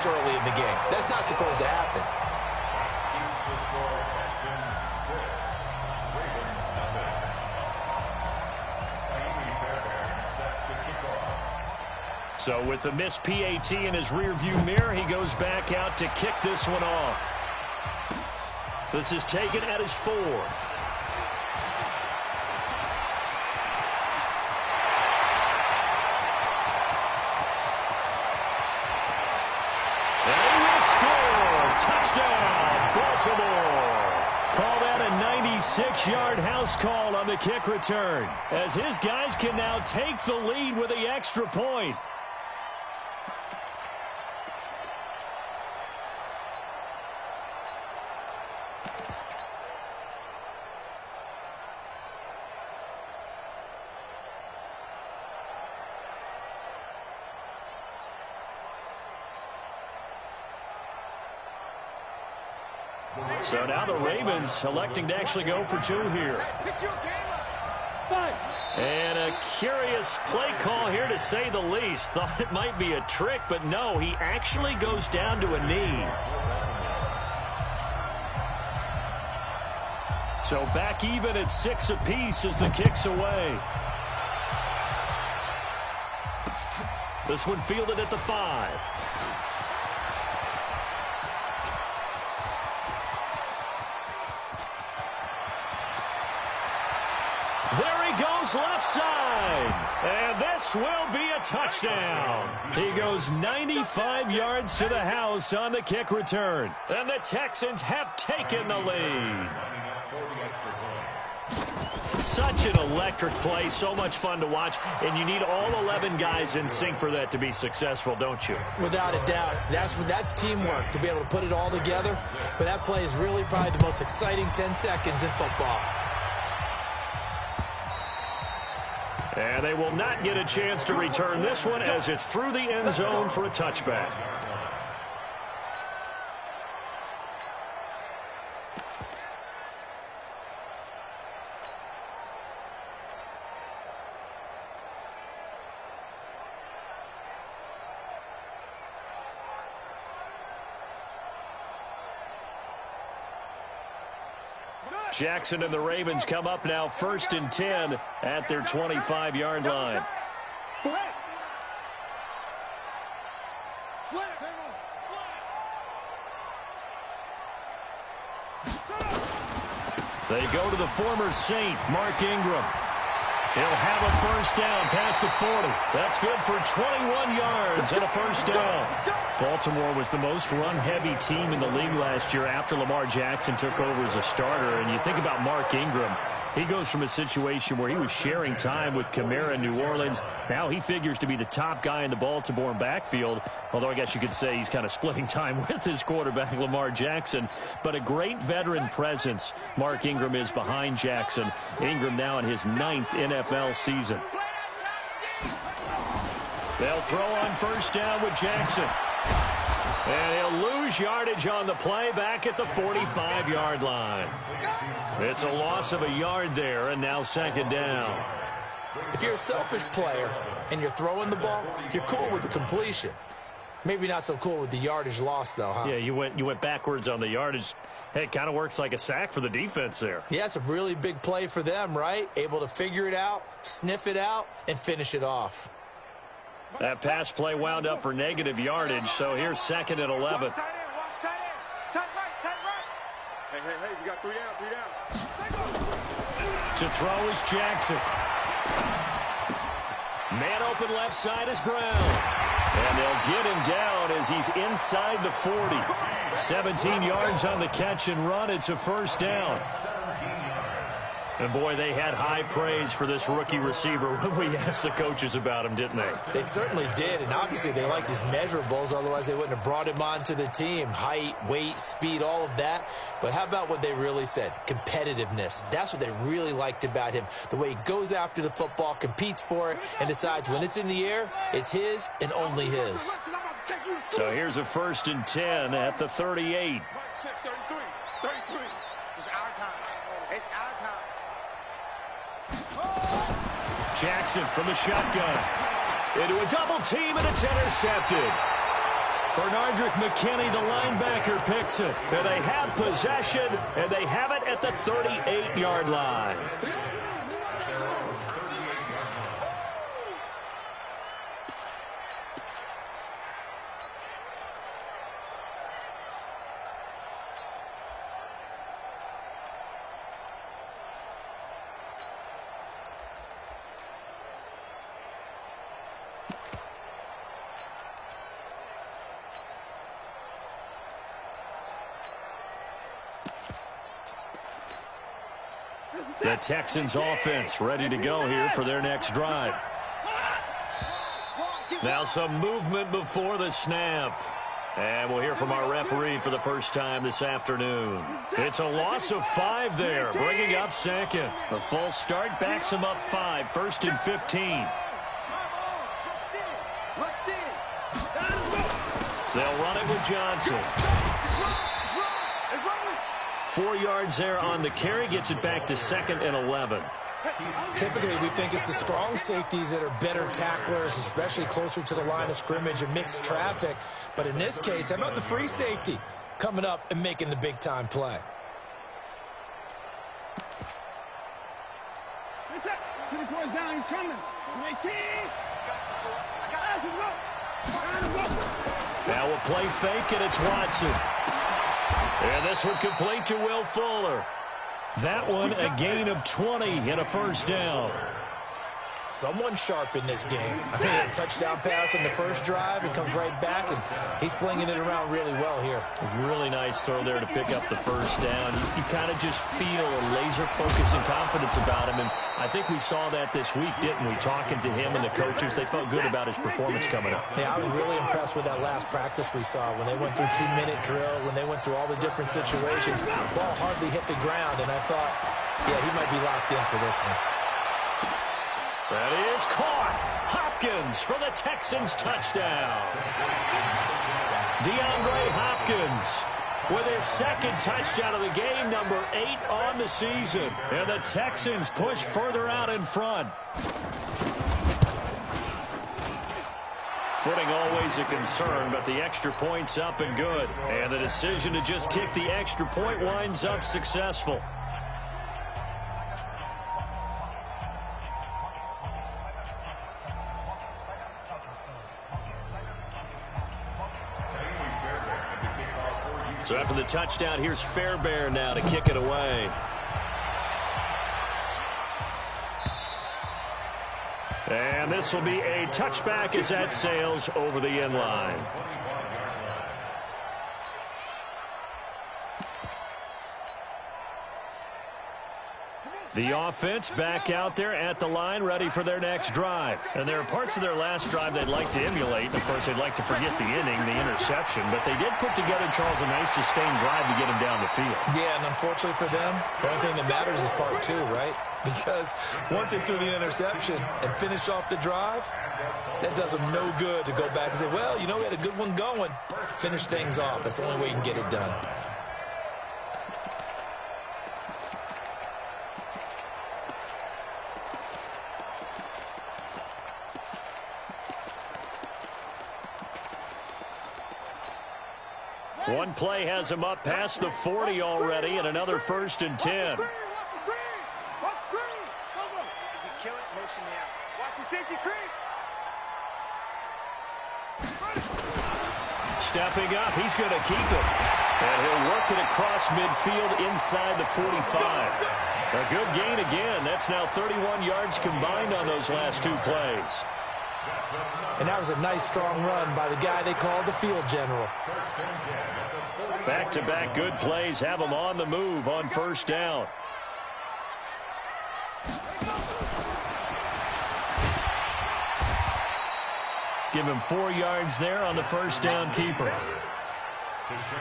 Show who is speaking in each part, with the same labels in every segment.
Speaker 1: early in the game. That's not supposed to happen.
Speaker 2: So with the missed PAT in his rearview mirror, he goes back out to kick this one off. This is taken at his 4. Touchdown, Baltimore. Call that a 96-yard house call on the kick return, as his guys can now take the lead with the extra point. So now the Ravens electing to actually go for 2 here. And a curious play call here, to say the least. Thought it might be a trick, but no, he actually goes down to a knee. So back even at 6 apiece as the kick's away. This one fielded at the 5. There he goes left side. And this will be a touchdown. He goes 95 yards to the house on the kick return. And the Texans have taken the lead. Such an electric play, so much fun to watch, and you need all 11 guys in sync for that to be successful, don't you?
Speaker 1: Without a doubt. That's teamwork, to be able to put it all together. But that play is really probably the most exciting 10 seconds in football.
Speaker 2: And they will not get a chance to return this one, as it's through the end zone for a touchback. Jackson and the Ravens come up now 1st and 10 at their 25-yard line. They go to the former Saint, Mark Ingram. He'll have a first down past the 40. That's good for 21 yards and a first down. Baltimore was the most run-heavy team in the league last year after Lamar Jackson took over as a starter. And you think about Mark Ingram, he goes from a situation where he was sharing time with Kamara in New Orleans. Now he figures to be the top guy in the Baltimore backfield, although I guess you could say he's kind of splitting time with his quarterback, Lamar Jackson. But a great veteran presence Mark Ingram is behind Jackson. Ingram now in his 9th NFL season. They'll throw on first down with Jackson. And he'll lose yardage on the play back at the 45-yard line. It's a loss of a yard there, and now 2nd down.
Speaker 1: If you're a selfish player and you're throwing the ball, you're cool with the completion. Maybe not so cool with the yardage loss, though, huh?
Speaker 2: Yeah, you went backwards on the yardage. Hey, it kind of works like a sack for the defense there.
Speaker 1: Yeah, it's a really big play for them, right? Able to figure it out, sniff it out, and finish it off.
Speaker 2: That pass play wound up for negative yardage, so here's 2nd and 11.
Speaker 3: Watch tight end, watch tight end. Tight right. Hey, we got 3 down.
Speaker 2: To throw is Jackson. Man open left side is Brown. And they'll get him down as he's inside the 40. 17 yards on the catch and run. It's a first down. And, boy, they had high praise for this rookie receiver when we asked the coaches about him, didn't they?
Speaker 1: They certainly did, and obviously they liked his measurables. Otherwise, they wouldn't have brought him onto the team. Height, weight, speed, all of that. But how about what they really said? Competitiveness. That's what they really liked about him. The way he goes after the football, competes for it, and decides when it's in the air, it's his and only his.
Speaker 2: So here's a 1st and 10 at the 38.
Speaker 3: 33. It's our time. It's our time.
Speaker 2: Jackson from the shotgun. Into a double team, and it's intercepted. Bernardrick McKinney, the linebacker, picks it. And they have possession, and they have it at the 38-yard line. The Texans offense ready to go here for their next drive. Now some movement before the snap. And we'll hear from our referee for the first time this afternoon. It's a loss of 5 there, bringing up second. The false start backs him up 5, 1st and 15. They'll run it with Johnson. 4 yards there on the carry, gets it back to 2nd and 11.
Speaker 1: Typically, we think it's the strong safeties that are better tacklers, especially closer to the line of scrimmage and mixed traffic. But in this case, how about the free safety coming up and making the big-time play?
Speaker 2: Now a play fake, and it's Watson. And this one complete to Will Fuller. That one a gain of 20 and a first down.
Speaker 1: Someone sharp in this game. I mean, a touchdown pass in the first drive and comes right back, and he's flinging it around really well here.
Speaker 2: Really nice throw there to pick up the first down. You kind of just feel a laser focus and confidence about him, and I think we saw that this week, didn't we? Talking to him and the coaches, they felt good about his performance coming up.
Speaker 1: Yeah, I was really impressed with that last practice we saw when they went through 2-minute drill, when they went through all the different situations. Ball hardly hit the ground, and I thought, yeah, he might be locked in for this one.
Speaker 2: That is caught. Hopkins for the Texans touchdown. DeAndre Hopkins with his 2nd touchdown of the game, number 8 on the season. And the Texans push further out in front. Footing always a concern, but the extra point's up and good. And the decision to just kick the extra point winds up successful. So after the touchdown, here's Fairbairn now to kick it away. And this will be a touchback as that sails over the end line. The offense back out there at the line, ready for their next drive. And there are parts of their last drive they'd like to emulate. Of course, they'd like to forget the inning, the interception. But they did put together, Charles, a nice sustained drive to get him down the field.
Speaker 1: Yeah, and unfortunately for them, the only thing that matters is part 2, right? Because once they threw the interception and finished off the drive, that does them no good to go back and say, well, you know, we had a good one going. Finish things off. That's the only way you can get it done.
Speaker 2: One play has him up past the 40 already, and another 1st and 10. Stepping up, he's going to keep it. And he'll work it across midfield inside the 45. A good gain again. That's now 31 yards combined on those last 2 plays.
Speaker 1: And that was a nice, strong run by the guy they called the field general.
Speaker 2: Back-to-back good plays have them on the move on 1st down. Give him 4 yards there on the 1st down keeper.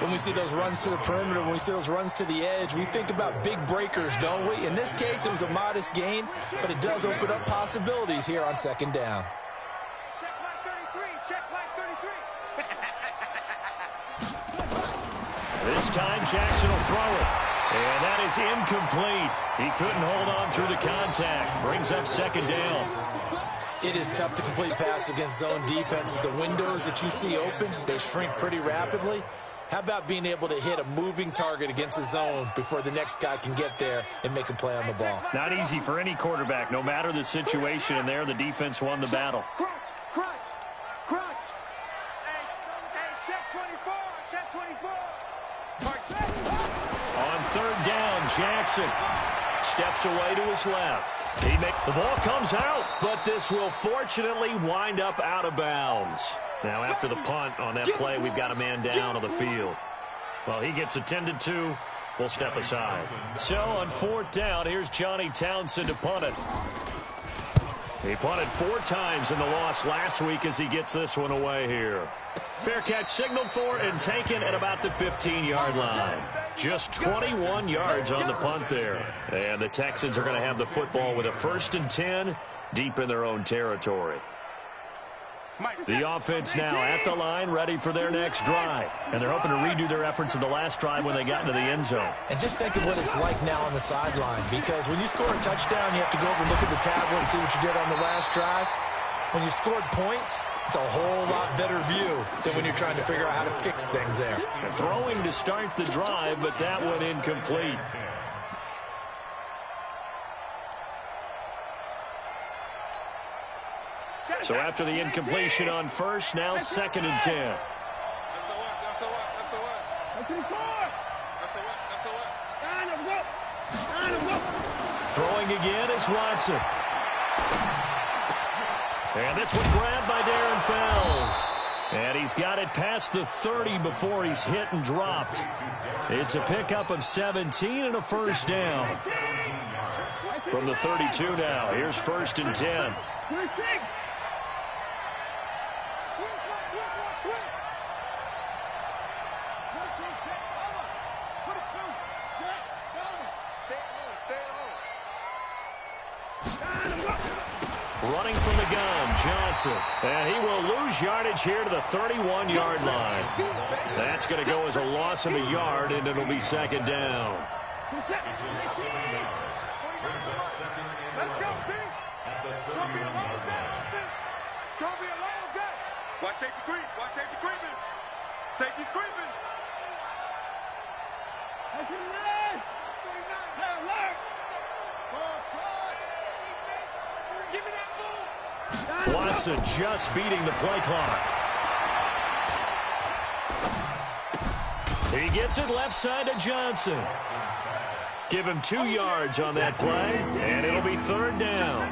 Speaker 1: When we see those runs to the perimeter, when we see those runs to the edge, we think about big breakers, don't we? In this case, it was a modest gain, but it does open up possibilities here on 2nd down.
Speaker 3: Check line 33. Check line 33.
Speaker 2: This time, Jackson will throw it. And that is incomplete. He couldn't hold on through the contact. Brings up 2nd down.
Speaker 1: It is tough to complete passes against zone defenses. The windows that you see open, they shrink pretty rapidly. How about being able to hit a moving target against a zone before the next guy can get there and make a play on the ball?
Speaker 2: Not easy for any quarterback, no matter the situation, and there the defense won the battle.
Speaker 3: Crunch, crunch, crunch. Hey, check 24, check 24.
Speaker 2: On third down, Jackson steps away to his left. The ball comes out, but this will fortunately wind up out of bounds. Now, after the punt on that play, we've got a man down on the field. Well, he gets attended to. We'll step aside. So, on fourth down, here's Johnny Townsend to punt it. He punted 4 times in the loss last week as he gets this one away here. Fair catch signaled for and taken at about the 15-yard line. Just 21 yards on the punt there. And the Texans are going to have the football with a 1st and 10 deep in their own territory. The offense now at the line, ready for their next drive. And they're hoping to redo their efforts in the last drive when they got into the end zone.
Speaker 1: And just think of what it's like now on the sideline, because when you score a touchdown, you have to go over and look at the tablet and see what you did on the last drive. When you scored points, it's a whole lot better view than when you're trying to figure out how to fix things there.
Speaker 2: Throwing to start the drive, but that one incomplete. So after the incompletion on first, now 2nd and 10. Throwing again is Watson. And this one grabbed by Darren Fells. And he's got it past the 30 before he's hit and dropped. It's a pickup of 17 and a 1st down. From the 32 now, here's 1st and 10. Running from the gun, Johnson. And he will lose yardage here to the 31-yard line. That's going to go as a loss of a yard, and it'll be 2nd down.
Speaker 3: Let's go, team. It's going to be a long day. It's going to be a long day. Watch safety creep. Watch safety creeping. Safety's creeping.
Speaker 2: Watson just beating the play clock. He gets it left side to Johnson. Give him 2 yards on that play, and it'll be 3rd down.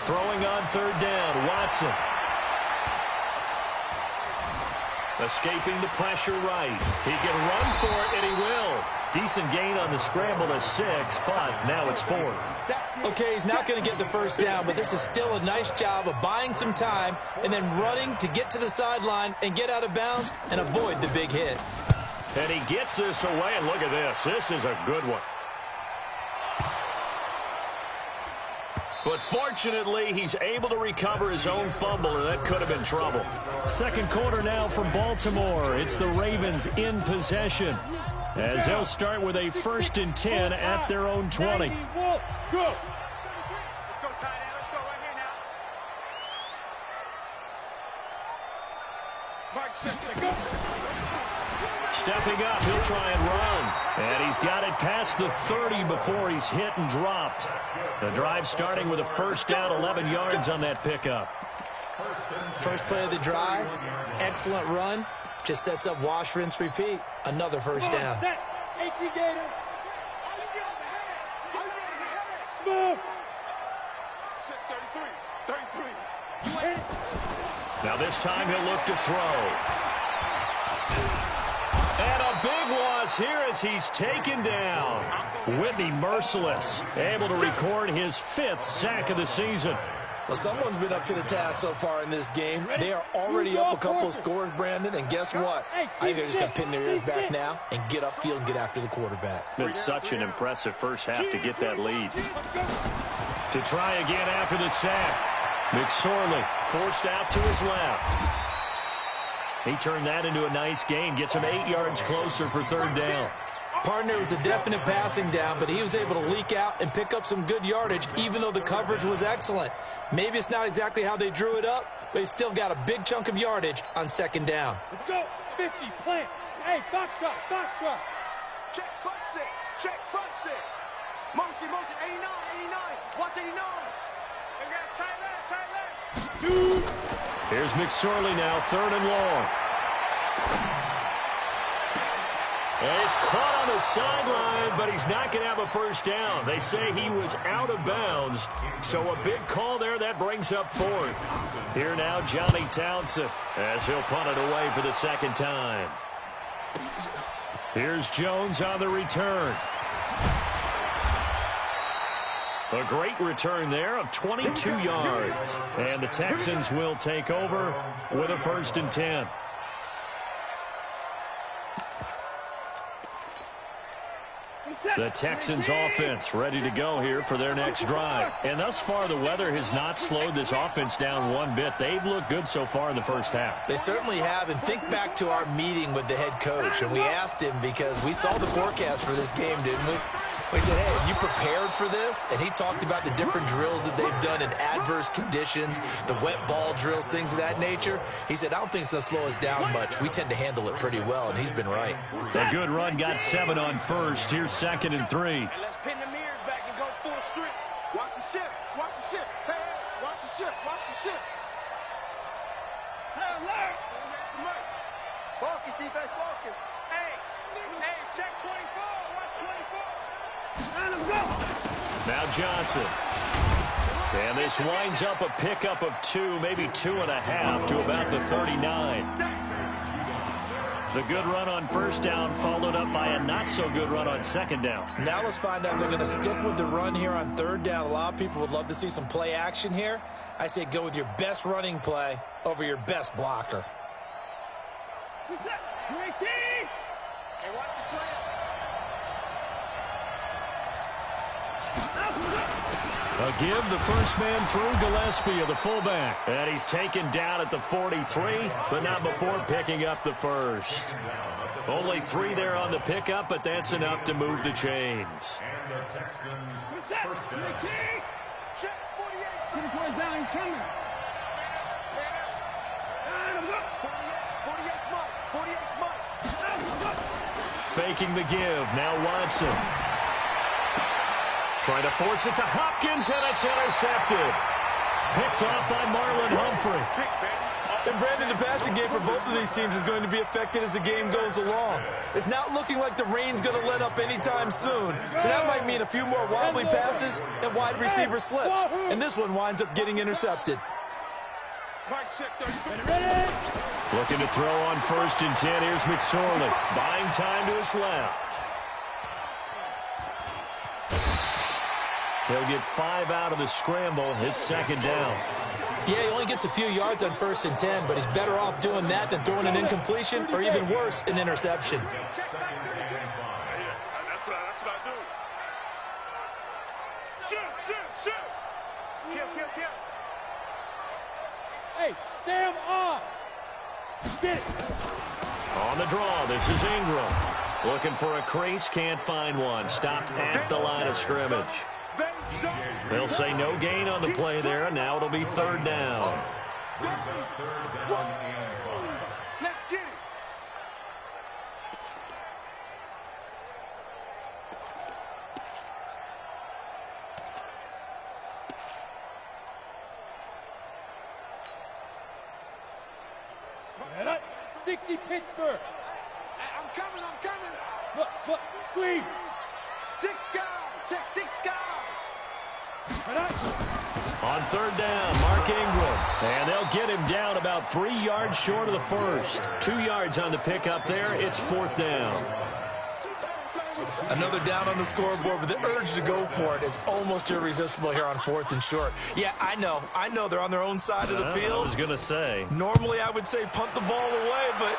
Speaker 2: Throwing on 3rd down, Watson. Escaping the pressure right. He can run for it, and he will. Decent gain on the scramble to 6, but now it's 4th.
Speaker 1: Okay, he's not going to get the 1st down, but this is still a nice job of buying some time and then running to get to the sideline and get out of bounds and avoid the big hit.
Speaker 2: And he gets this away, and look at this. This is a good one. But fortunately, he's able to recover his own fumble, and that could have been trouble. 2nd quarter now from Baltimore. It's the Ravens in possession, as they'll start with a 1st and 10 at their own 20.
Speaker 3: Go. Let's go, tight end. Let's go right here now. Mike, set, go.
Speaker 2: Stepping up, he'll try and run. And he's got it past the 30 before he's hit and dropped. The drive starting with a 1st down, 11 yards on that pickup.
Speaker 1: First play of the drive, excellent run. Just sets up wash, rinse, repeat. Another 1st down.
Speaker 2: Now this time he'll look to throw. And a big loss here as he's taken down. Whitney Merciless, able to record his 5th sack of the season.
Speaker 1: Well, someone's been up to the task so far in this game. They are already up a couple of scores, Brandon, and guess what? I think they're just going to pin their ears back now and get upfield and get after the quarterback.
Speaker 2: Been such an impressive first half to get that lead. To try again after the sack. McSorley forced out to his left. He turned that into a nice gain. Gets him 8 yards closer for third down.
Speaker 1: Partner, it was a definite passing down, but he was able to leak out and pick up some good yardage, even though the coverage was excellent. Maybe it's not exactly how they drew it up, but he still got a big chunk of yardage on second down.
Speaker 3: Let's go. 50, plant. Hey, foxtrot, foxtrot. Check, butts it. Check, butts it. Motion, 89, 89. Watch 89. We got tight left.
Speaker 2: Here's McSorley now, third and long. And he's caught on the sideline, but he's not going to have a first down. They say he was out of bounds, so a big call there. That brings up fourth. Here now, Johnny Townsend, as he'll punt it away for the second time. Here's Jones on the return. A great return there of 22 yards. And the Texans will take over with a 1st and 10. The Texans offense ready to go here for their next drive. And thus far, the weather has not slowed this offense down one bit. They've looked good so far in the first half.
Speaker 1: They certainly have. And think back to our meeting with the head coach. And we asked him, because we saw the forecast for this game, didn't we? We said, hey, have you prepared for this? And he talked about the different drills that they've done in adverse conditions, the wet ball drills, things of that nature. He said, I don't think it's going to slow us down much. We tend to handle it pretty well, and he's been right.
Speaker 2: A good run, got 7 on first. Here's 2nd and 3.
Speaker 3: Hey, let's pin the mirrors back and go full strip. Watch the shift. Watch the shift. Hey, watch the shift. Watch the shift. Hey, alert. Focus, defense, focus. Hey, check 24. Watch 24.
Speaker 2: Now Johnson. And this winds up a pickup of 2, maybe 2.5 to about the 39. The good run on first down followed up by a not-so-good run on second down.
Speaker 1: Now let's find out if they're going to stick with the run here on third down. A lot of people would love to see some play action here. I say go with your best running play over your best blocker.
Speaker 3: What's up? UAT! Hey, watch the slant.
Speaker 2: A give, the first man through, Gillespie of the fullback. And he's taken down at the 43, but not before picking up the first. Only 3 there on the pickup, but that's enough to move the chains.
Speaker 3: And the Texans first down. Check 48. 24 down coming. 48 Mike.
Speaker 2: Faking the give, now Watson. Trying to force it to Hopkins, and it's intercepted. Picked off by Marlon Humphrey.
Speaker 1: And Brandon, the passing game for both of these teams is going to be affected as the game goes along. It's not looking like the rain's going to let up anytime soon. So that might mean a few more wobbly passes and wide receiver slips. And this one winds up getting intercepted.
Speaker 2: Looking to throw on 1st and 10. Here's McSorley. Buying time to his left. He'll get 5 out of the scramble. It's second down.
Speaker 1: Yeah, he only gets a few yards on 1st and 10, but he's better off doing that than throwing an incompletion or even worse, an interception.
Speaker 3: That's what I do. Shoot. Kill. Hey, Sam off. Get it.
Speaker 2: On the draw, this is Ingram. Looking for a crease, can't find one. Stopped at the line of scrimmage. They'll say no gain on the play there, and now it'll be third down.
Speaker 3: Let's get it. Right. 60 Pittsburgh. I'm coming. Look, squeeze. 6 guys. Check 6 guys.
Speaker 2: On third down, Mark Ingram. And they'll get him down about 3 yards short of the first. 2 yards on the pickup there. It's 4th down.
Speaker 1: Another down on the scoreboard, but the urge to go for it is almost irresistible here on 4th and short. Yeah, I know they're on their own side of the field.
Speaker 2: I was going to say.
Speaker 1: Normally I would say punt the ball away, but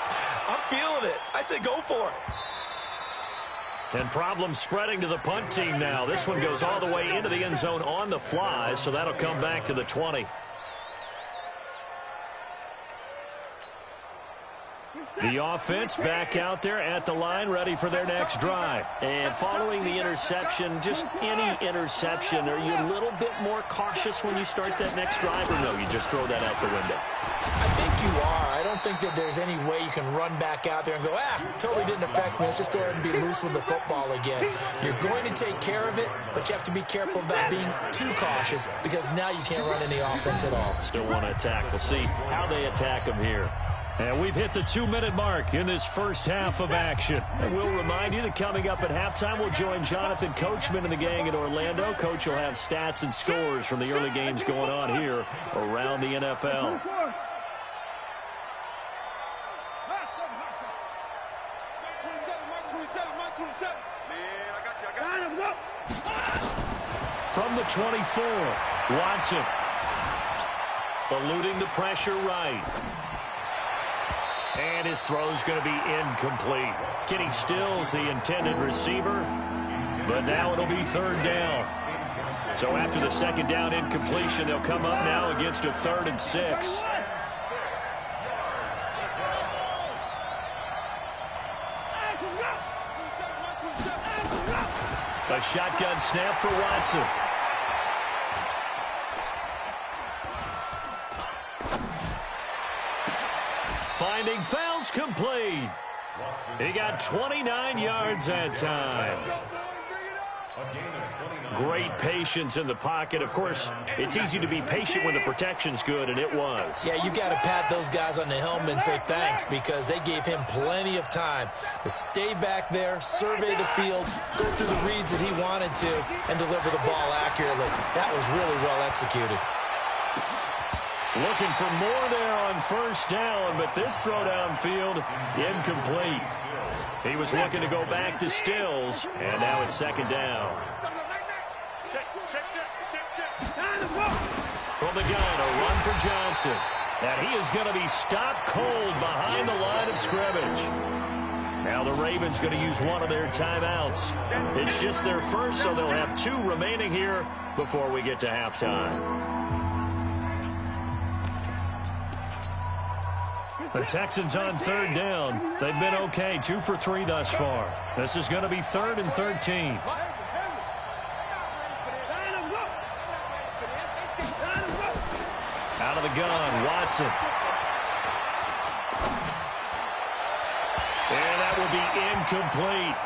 Speaker 1: I'm feeling it. I say go for it.
Speaker 2: And problems spreading to the punt team now. This one goes all the way into the end zone on the fly, so that'll come back to the 20. The offense back out there at the line, ready for their next drive. And following the interception, just any interception, are you a little bit more cautious when you start that next drive, or no, you just throw that out the window?
Speaker 1: I think you are. I don't think that there's any way you can run back out there and go, totally didn't affect me. Let's just go ahead and be loose with the football again. You're going to take care of it, but you have to be careful about being too cautious because now you can't run any offense at all.
Speaker 2: Still want to attack. We'll see how they attack them here. And we've hit the 2-minute mark in this first half of action. And we'll remind you that coming up at halftime, we'll join Jonathan Coachman and the gang in Orlando. Coach will have stats and scores from the early games going on here around the NFL. From the 24, Watson. Eluding the pressure right. And his throw's going to be incomplete. Kenny Stills, the intended receiver. But now it'll be third down. So after the second down incompletion, they'll come up now against a 3rd and 6. A shotgun snap for Watson. Finding fouls complete. He got 29 yards that time. Great patience in the pocket. Of course, it's easy to be patient when the protection's good, and it was.
Speaker 1: Yeah, you got to pat those guys on the helmet and say thanks because they gave him plenty of time to stay back there, survey the field, go through the reads that he wanted to, and deliver the ball accurately. That was really well executed.
Speaker 2: Looking for more there on first down, but this throw downfield, incomplete. He was looking to go back to Stills, and now it's second down. From the gun, a run for Johnson. And he is going to be stopped cold behind the line of scrimmage. Now the Ravens going to use one of their timeouts. It's just their first, so they'll have 2 remaining here before we get to halftime. The Texans on third down. They've been okay, 2 for 3 thus far. This is going to be 3rd and 13. Out of the gun, Watson. And that will be incomplete.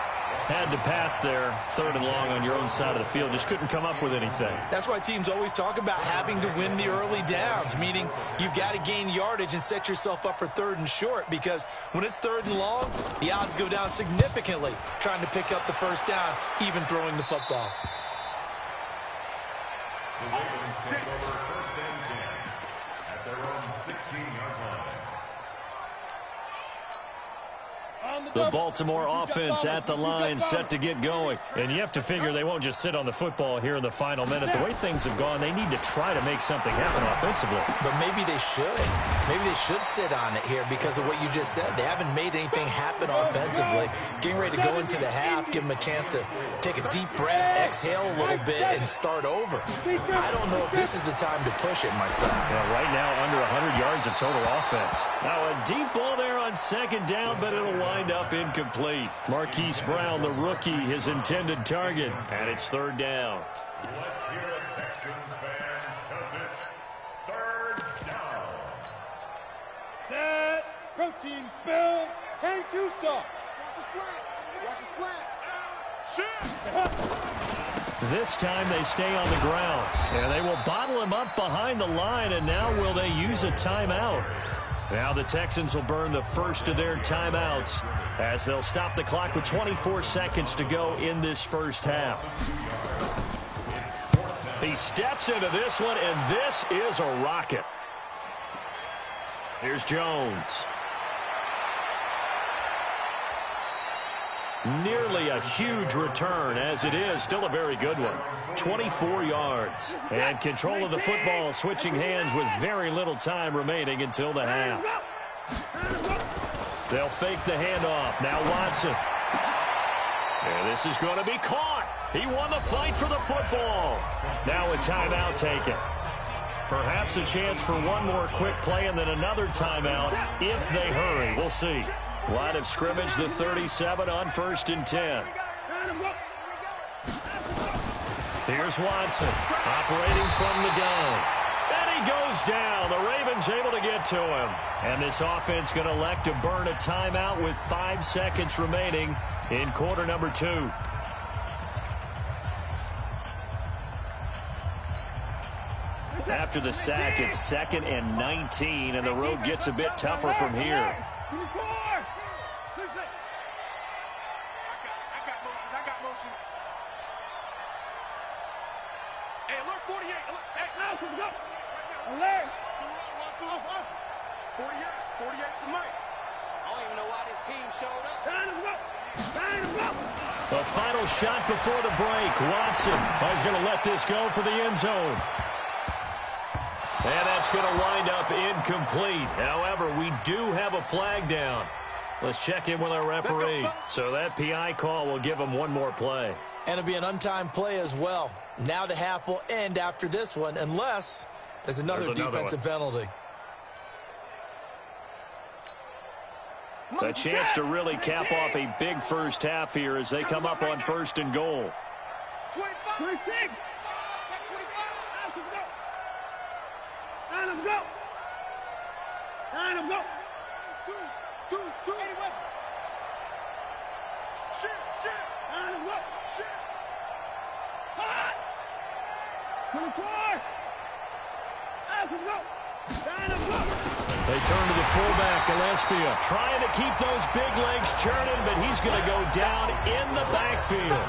Speaker 2: Had to pass there, 3rd and long on your own side of the field. Just couldn't come up with anything.
Speaker 1: That's why teams always talk about having to win the early downs, meaning you've got to gain yardage and set yourself up for 3rd and short because when it's 3rd and long, the odds go down significantly trying to pick up the first down, even throwing the football.
Speaker 4: The Ravens take over 1st and 10 at their own 16-yard line.
Speaker 2: The Baltimore offense at the line, set to get going. And you have to figure they won't just sit on the football here in the final minute. The way things have gone, they need to try to make something happen offensively.
Speaker 1: But maybe they should. Maybe they should sit on it here because of what you just said. They haven't made anything happen offensively. Getting ready to go into the half, give them a chance to take a deep breath, exhale a little bit, and start over. I don't know if this is the time to push it myself.
Speaker 2: Yeah, right now, under 100 yards of total offense. Now, a deep ball there on second down, but it'll wind up incomplete. Marquise Brown, the rookie, his intended target, and it's 3rd down.
Speaker 4: Let's hear it, Texans fans, because it's 3rd down.
Speaker 3: Set. Protein spill. Tank too soft. Watch the slant. Watch the slant. Shoot.
Speaker 2: This time they stay on the ground, and they will bottle him up behind the line, and now will they use a timeout? Now the Texans will burn the first of their timeouts as they'll stop the clock with 24 seconds to go in this first half. He steps into this one, and this is a rocket. Here's Jones. Nearly a huge return, as it is still a very good one. 24 yards. And control of the football switching hands with very little time remaining until the half. They'll fake the handoff. Now Watson. And this is going to be caught. He won the fight for the football. Now a timeout taken. Perhaps a chance for one more quick play and then another timeout if they hurry. We'll see. Line of scrimmage, the 37 on 1st and 10. Here's Watson operating from the gun. And he goes down. The Ravens able to get to him. And this offense going to elect to burn a timeout with 5 seconds remaining in quarter number 2. After the sack, it's 2nd and 19, and the road gets a bit tougher from here.
Speaker 3: Hey, alert 48. Hey, now, go. Alert. 48 for Mike. I don't even know why this team showed up.
Speaker 2: The final shot before the break. Watson is going to let this go for the end zone. And that's going to wind up incomplete. However, we do have a flag down. Let's check in with our referee. So that PI call will give him one more play.
Speaker 1: And it'll be an untimed play as well. Now the half will end after this one, unless there's another defensive penalty.
Speaker 2: A chance to really cap off a big first half here as they come up on 1st and goal.
Speaker 3: 26. Line him, go. Line him, go. Two. Anyway. Shit. Line him, go. Shit. Hot. 24. Line him, go. Line him, go.
Speaker 2: They turn to the fullback, Gillespie, trying to keep those big legs churning, but he's going to go down in the backfield.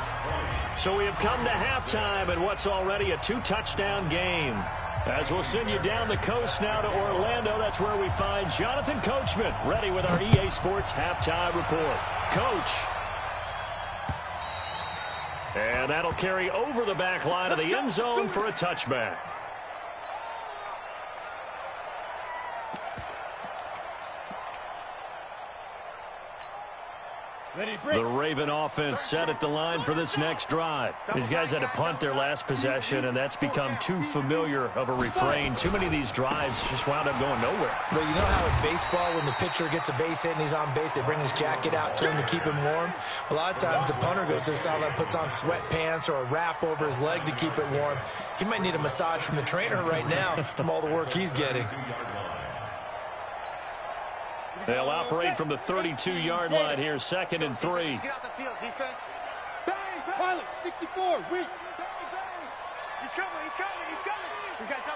Speaker 2: So we have come to halftime in what's already a 2-touchdown game. As we'll send you down the coast now to Orlando, that's where we find Jonathan Coachman ready with our EA Sports Halftime Report. Coach. And that'll carry over the back line of the end zone for a touchback. The Raven offense set at the line for this next drive. These guys had to punt their last possession, and that's become too familiar of a refrain. Too many of these drives just wound up going nowhere.
Speaker 1: Well, you know how in baseball, when the pitcher gets a base hit and he's on base, they bring his jacket out to him to keep him warm? A lot of times the punter goes to the sideline, puts on sweatpants or a wrap over his leg to keep it warm. He might need a massage from the trainer right now from all the work he's getting.
Speaker 2: They'll operate from the 32-yard line here, 2nd and 3.
Speaker 3: Get out the field, defense. Bang, pilot, 64, weak. He's coming. We got to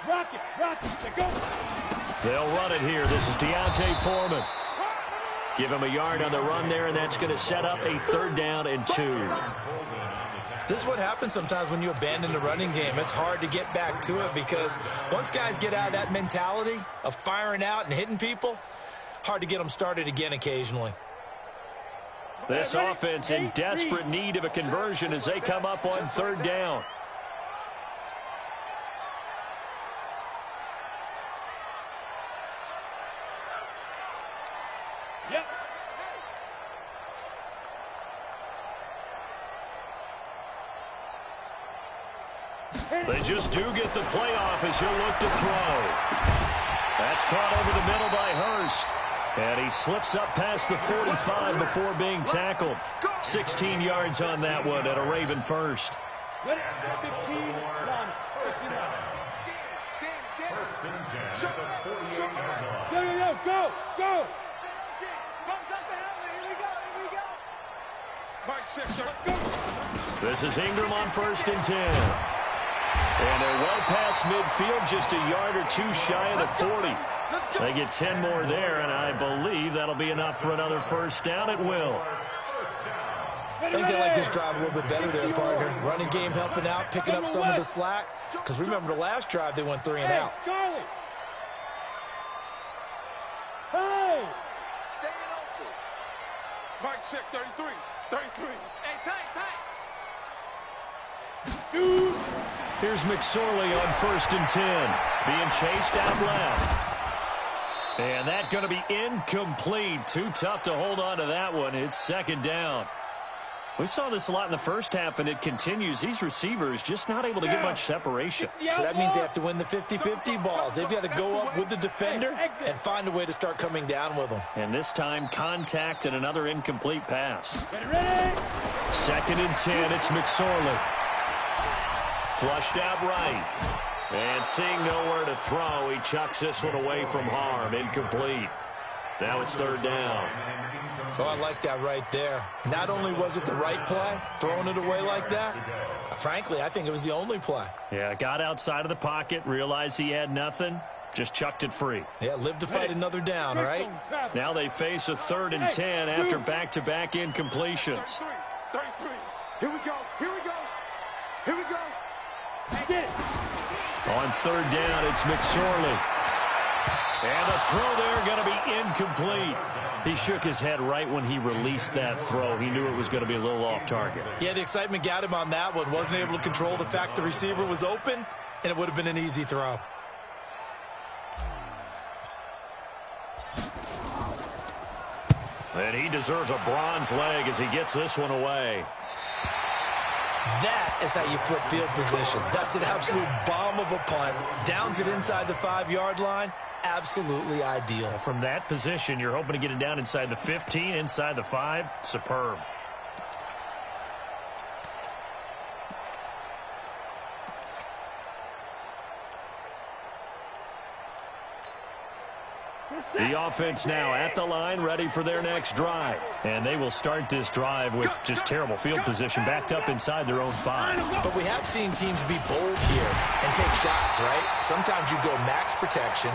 Speaker 3: rock it. Go.
Speaker 2: They'll run it here. This is Deontay Foreman. Give him a yard on the run there, and that's going to set up a 3rd down and 2.
Speaker 1: This is what happens sometimes when you abandon the running game. It's hard to get back to it because once guys get out of that mentality of firing out and hitting people, hard to get them started again occasionally.
Speaker 2: This offense in desperate need of a conversion as they come up on 3rd down.
Speaker 3: Yep.
Speaker 2: They just do get the playoff as he'll look to throw. That's caught over the middle by Hurst. And he slips up past the 45 before being tackled. 16 yards on that one at a Raven first.
Speaker 3: Let it 15, 1, first and 10. Go. Mike 6, go.
Speaker 2: This is Ingram on 1st and 10. And they're well past midfield, just a yard or two shy of the 40. They get 10 more there, and I believe that'll be enough for another 1st down. It will.
Speaker 1: I think they like this drive a little bit better there, partner. Running game helping out, picking up some of the slack. Because remember the last drive, they went 3 and out.
Speaker 3: Charlie. Hey. Staying open. Mike 6, 33. Hey, tight. Shoot.
Speaker 2: Here's McSorley on 1st and 10. Being chased out left. And that's going to be incomplete. Too tough to hold on to that one. It's 2nd down. We saw this a lot in the first half, and it continues. These receivers just not able to get much separation.
Speaker 1: So that means they have to win the 50-50 balls. They've got to go up with the defender and find a way to start coming down with them.
Speaker 2: And this time, contact and another incomplete pass. Second and 10, it's McSorley. Flushed out right. And seeing nowhere to throw, he chucks this one away from harm. Incomplete. Now it's third down.
Speaker 1: Oh, I like that right there. Not only was it the right play, throwing it away like that, frankly, I think it was the only play.
Speaker 2: Yeah, got outside of the pocket, realized he had nothing, just chucked it free.
Speaker 1: Yeah, live to fight another down, right?
Speaker 2: Now they face a third and 10 after back-to-back incompletions.
Speaker 3: 33. Here we go. Here we go. Here we go.
Speaker 2: On third down, it's McSorley. And the throw there going to be incomplete. He shook his head right when he released that throw. He knew it was going to be a little off target.
Speaker 1: Yeah, the excitement got him on that one. Wasn't able to control the fact the receiver was open, and it would have been an easy throw.
Speaker 2: And he deserves a bronze leg as he gets this one away.
Speaker 1: That is how you flip field position. That's an absolute bomb of a punt. Downs it inside the 5-yard line. Absolutely ideal.
Speaker 2: From that position, you're hoping to get it down inside the 15, inside the 5. Superb. The offense now at the line, ready for their next drive. And they will start this drive with just terrible field position, backed up inside their own 5.
Speaker 1: But we have seen teams be bold here and take shots, right? Sometimes you go max protection,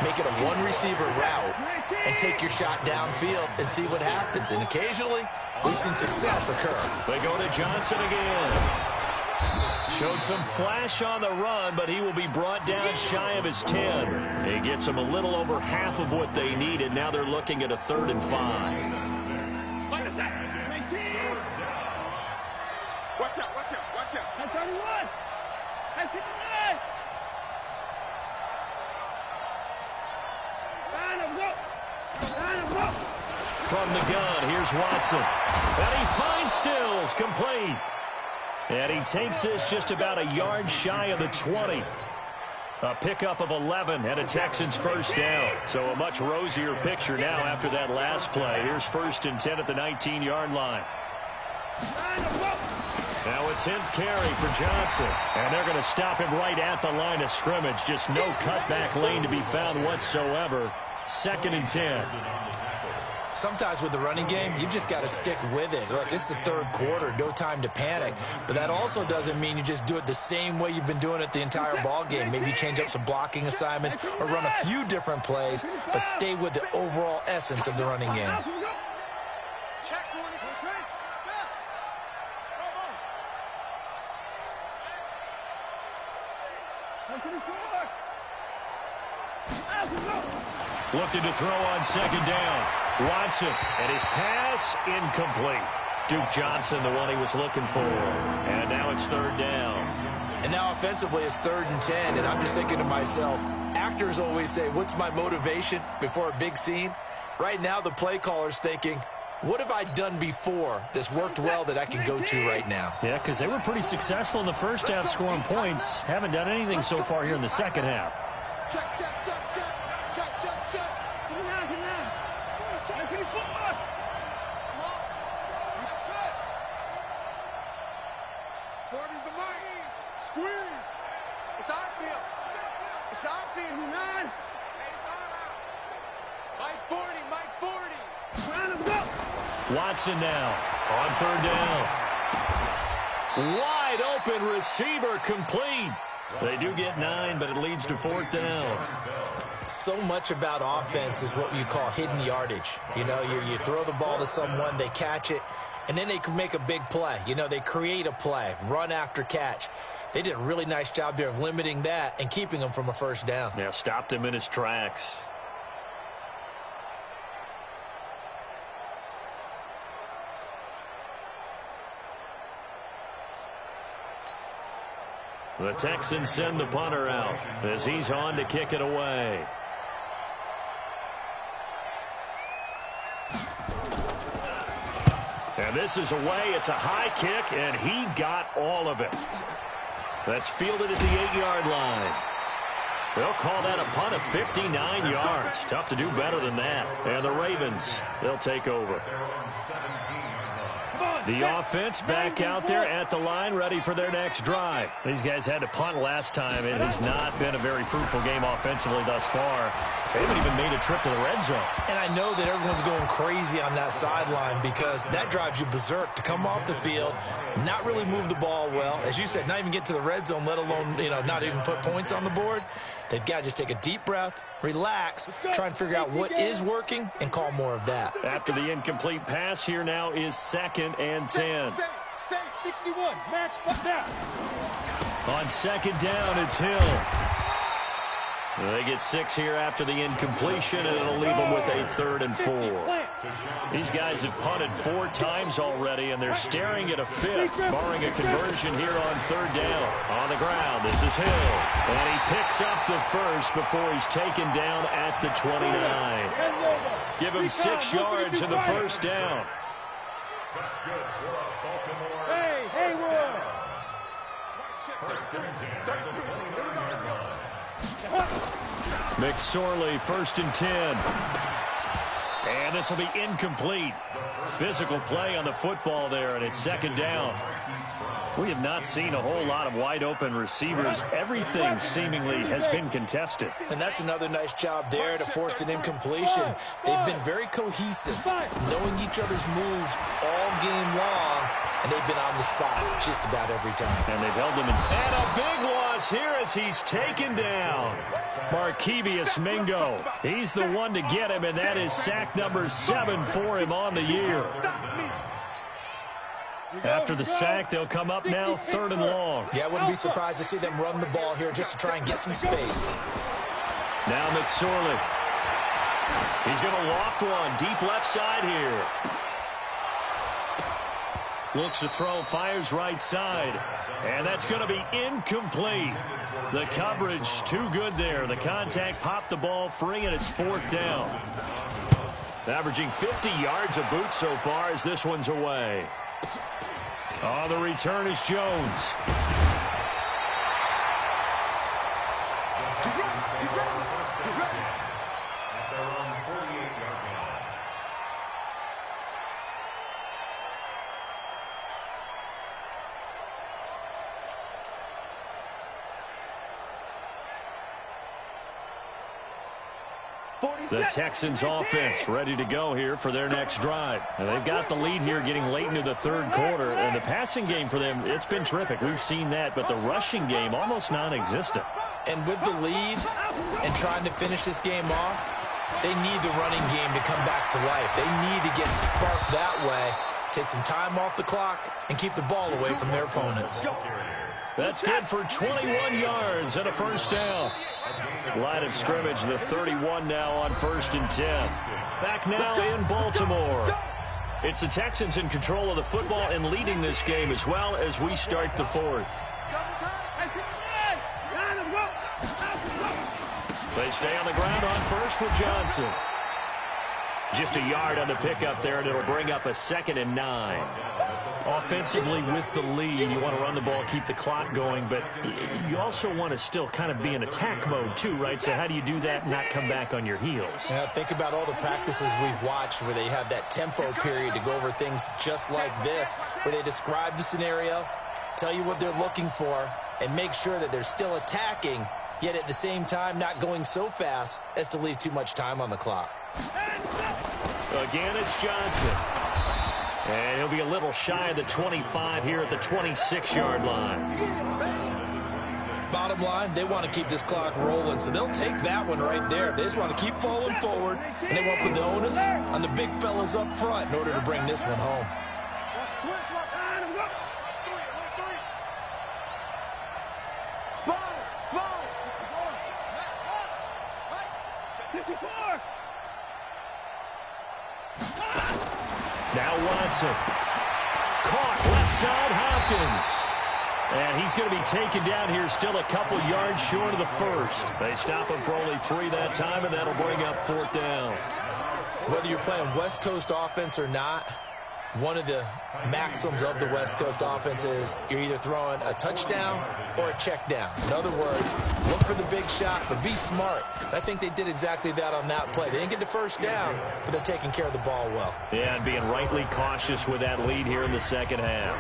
Speaker 1: make it a one-receiver route, and take your shot downfield and see what happens. And occasionally, we've seen success occur.
Speaker 2: They go to Johnson again. Showed some flash on the run, but he will be brought down shy of his 10. He gets them a little over half of what they needed. Now they're looking at a 3rd and 5.
Speaker 3: What is that? 19. Watch out, watch out, watch out. 31. 59. Line him up. Line him up.
Speaker 2: From the gun, here's Watson. And he finds Stills, complete. And he takes this just about a yard shy of the 20. A pickup of 11 and a Texans first down. So a much rosier picture now after that last play. Here's 1st and 10 at the 19-yard line. Now a 10th carry for Johnson. And they're going to stop him right at the line of scrimmage. Just no cutback lane to be found whatsoever. 2nd and 10.
Speaker 1: Sometimes with the running game, you've just got to stick with it. Look, it's the 3rd quarter, no time to panic. But that also doesn't mean you just do it the same way you've been doing it the entire ball game. Maybe change up some blocking assignments or run a few different plays, but stay with the overall essence of the running game.
Speaker 2: Looking to throw on 2nd down. Watson, and his pass incomplete. Duke Johnson, the one he was looking for. And now it's 3rd down.
Speaker 1: And now offensively it's 3rd and 10, and I'm just thinking to myself, actors always say, what's my motivation before a big scene? Right now the play caller's thinking, what have I done before that's worked well that I can go to right now?
Speaker 2: Yeah, because they were pretty successful in the first half scoring points. Haven't done anything so far here in the second half.
Speaker 3: Check, check, check, check. Check, check, check. Get him out, get him out. Check, 24. Come on. That's it. 40's the mark. Squeeze. It's our field. It's our field. 9. It's our house. Mike 40, Mike 40. Round him up.
Speaker 2: Watson now on 3rd down. Wide open receiver, complete. They do get 9, but it leads to 4th down.
Speaker 1: So much about offense is what you call hidden yardage. You know, you throw the ball to someone, they catch it, and then they can make a big play. You know, they create a play, run after catch. They did a really nice job there of limiting that and keeping him from a 1st down.
Speaker 2: Yeah, stopped him in his tracks. The Texans send the punter out as he's on to kick it away. And And this is away. It's a high kick, and he got all of it. That's fielded at the 8-yard line. They'll call that a punt of 59 yards. Tough to do better than that. And the Ravens, they'll take over. The offense back out there at the line, ready for their next drive. These guys had to punt last time. It has not been a very fruitful game offensively thus far. They haven't even made a trip to the red zone.
Speaker 1: And I know that everyone's going crazy on that sideline because that drives you berserk to come off the field, not really move the ball well. As you said, not even get to the red zone, let alone, not even put points on the board. They've got to just take a deep breath, relax, try and figure out what is working, and call more of that.
Speaker 2: After the incomplete pass, here now is 2nd and 10.
Speaker 3: Say 61. Match now.
Speaker 2: On 2nd down, it's Hill. They get 6 here after the incompletion, and it'll leave them with a 3rd and 4. These guys have punted 4 times already, and they're staring at a 5th, barring a conversion here on 3rd down. On the ground, this is Hill. And he picks up the first before he's taken down at the 29. Give him 6 yards in the first down.
Speaker 3: Hey, Hayward.
Speaker 2: McSorley, 1st and 10. And this will be incomplete. Physical play on the football there, and it's 2nd down. We have not seen a whole lot of wide-open receivers. Everything seemingly has been contested.
Speaker 1: And that's another nice job there to force an incompletion. They've been very cohesive, knowing each other's moves all game long, and they've been on the spot just about every time.
Speaker 2: And they've held him in. And a big loss here as he's taken down. Markevious Mingo. He's the one to get him, and that is sack number 7 for him on the year. After the sack, they'll come up now 3rd and long.
Speaker 1: Yeah, I wouldn't be surprised to see them run the ball here just to try and get some space.
Speaker 2: Now McSorley. He's going to loft one deep left side here. Looks to throw, fires right side. And that's going to be incomplete. The coverage too good there. The contact popped the ball free, and it's 4th down. Averaging 50 yards a boot so far as this one's away. On the return is Jones. The Texans offense ready to go here for their next drive. And they've got the lead here getting late into the 3rd quarter. And the passing game for them, it's been terrific. We've seen that. But the rushing game, almost non-existent.
Speaker 1: And with the lead and trying to finish this game off, they need the running game to come back to life. They need to get sparked that way, take some time off the clock, and keep the ball away from their opponents.
Speaker 2: That's good for 21 yards and a 1st down. Line of scrimmage, the 31 now on 1st and 10. Back now in Baltimore. It's the Texans in control of the football and leading this game as well as we start the 4th. They stay on the ground on 1st with Johnson. Just a yard on the pickup there, and it'll bring up a 2nd and 9. Offensively with the lead, you want to run the ball, keep the clock going, but you also want to still kind of be in attack mode too, right? So how do you do that and not come back on your heels?
Speaker 1: Yeah, think about all the practices we've watched where they have that tempo period to go over things just like this, where they describe the scenario, tell you what they're looking for, and make sure that they're still attacking, yet at the same time not going so fast as to leave too much time on the clock.
Speaker 2: Again, it's Johnson. And he'll be a little shy of the 25 here at the 26-yard line.
Speaker 1: Bottom line, they want to keep this clock rolling, so they'll take that one right there. They just want to keep falling forward, and they want to put the onus on the big fellas up front in order to bring this one home.
Speaker 2: Now Watson. Caught left side Hopkins. And he's going to be taken down here still a couple yards short of the 1st. They stop him for only 3 that time, and that'll bring up 4th down.
Speaker 1: Whether you're playing West Coast offense or not, One of the maxims of the West Coast offense is you're either throwing a touchdown or a check down. In other words, look for the big shot, but be smart. I think they did exactly that on that play. They didn't get the first down, but they're taking care of the ball well.
Speaker 2: Yeah, and being rightly cautious with that lead here in the second half.